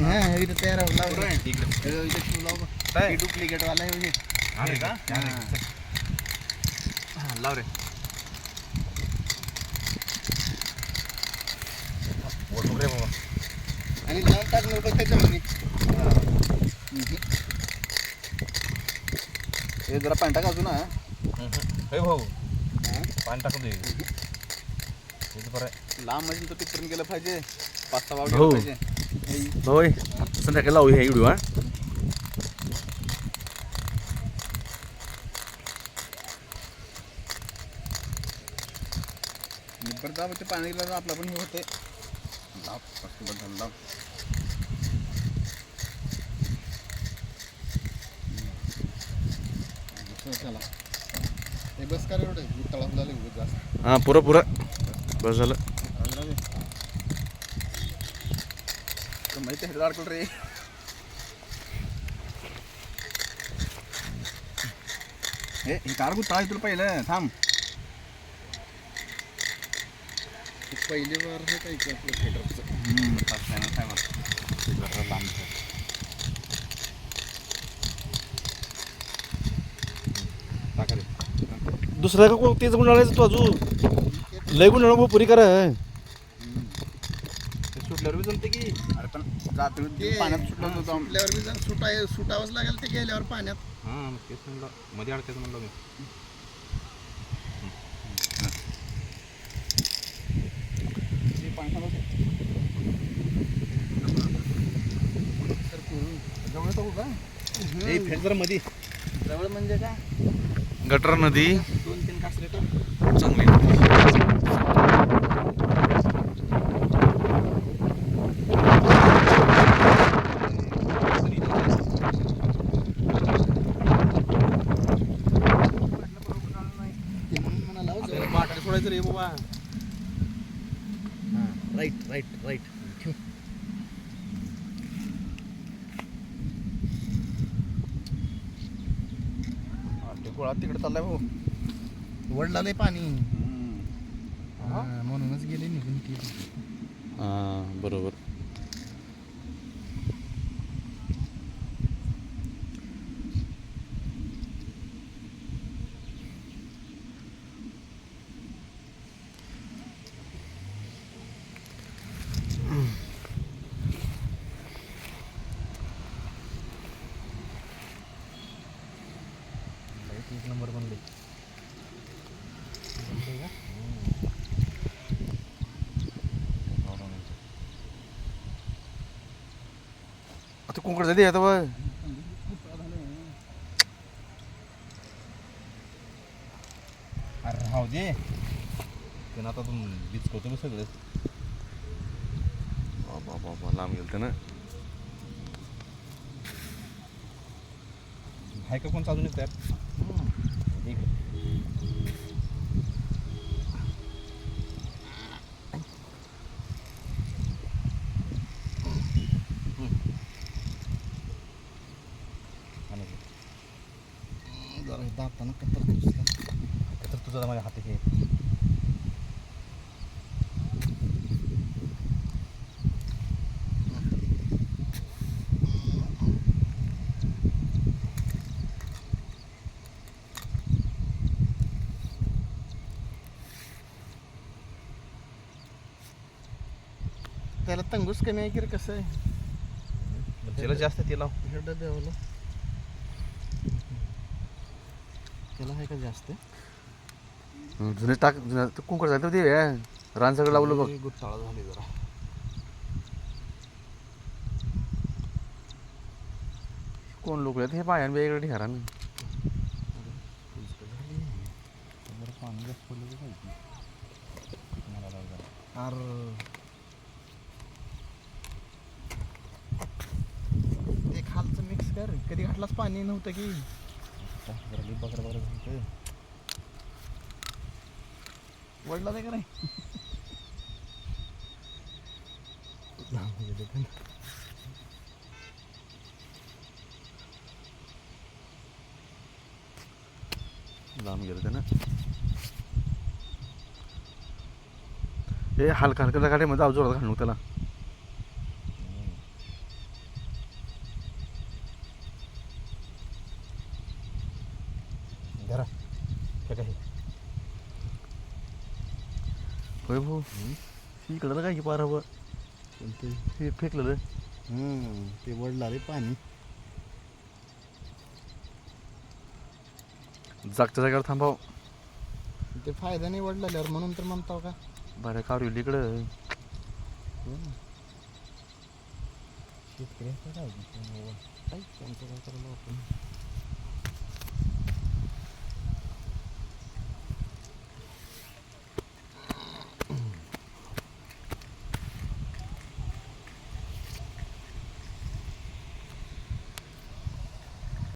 इथं तयार डुप्लिकेट वाला आहे का लाव रे बाबा आणि लावून टाकणार बघ त्याच्यामध्ये हे जरा पाणी टाका अजून हे भाऊ पाणी टाकून दे लांब म्हणजे तो तिथपर्यंत गेलं पाहिजे 5-6 वाव गेलं पाहिजे होय संध्याकाळी लावू हे व्हिडिओ हा निब्बर दाब ते पाणी गेलं आपला पण हे होते दाब बदल दाब चला हे बस का रे एवढं तळा फुलाले जास्त हां पुरं बस झालं माहिती आहे अडकल रे हे कार तळा तुला पहिलं थांब पहिली वार हे काय आपलं थिएटरचं लांब दुसरं का तेच गुंडाळायचं तू अजून लय गुंडाळ पुरी करा सुटल्यावर बी जमते की अरे पण जातो पाण्यात सुटलं सुटल्यावर बी सुटावंच लागेल ते गेल्यावर पाण्यात हां तेच म्हणलं मध्ये अडकायचं म्हणलं मी जवळ जाऊ का फेजर मध्ये जवळ म्हणजे काय गटर नदी 2-3 कासरे तर चांगली बाटली सोडायचं रे बाबा राईट गोळा तिकडे चाललाय भाऊ वडलालंय पाणी म्हणूनच गेले निघून ती हां बरोबर एक नंबर बनले आता कोंकड झाली आता बघ अरे राहू दे पण आता तू बीच करतो सगळं बाबा लांब गेलं ना हाय का कोण चालू नाही जरा दाताना कतर तुझा माझ्या हाती घे त्याला तंगूस कमी आहे की रे कसं आहे त्याला जास्त ते लाव हेडं द्यावं त्याला आहे का जास्त जुने टाक कुंकड झालं ते रान सगळं लावलं बघ गुत्ताळा झाली जरा कोण लोक आहेत हे पायान वेगळं ठिकाण पाणी जास्त पडलं अरे ते खालचं मिक्स कर कधी घातलाच पाणी नव्हतं की बकरा झालं वडला नाही का नाही लांब गेलं ना हे हलका हलका गाड्यामध्ये जोरात घालू त्याला जरा काय होय भाऊ इकडं काय की पार हवं हे फेकलेलं ते वडला रे पाणी जागच्या जागेवर थांबाव ते फायदा नाही वडलाल्यावर म्हणून तर म्हणतो का बाहेर काढू इकडं शेतकरी काय त्यांचं काय करायला आपण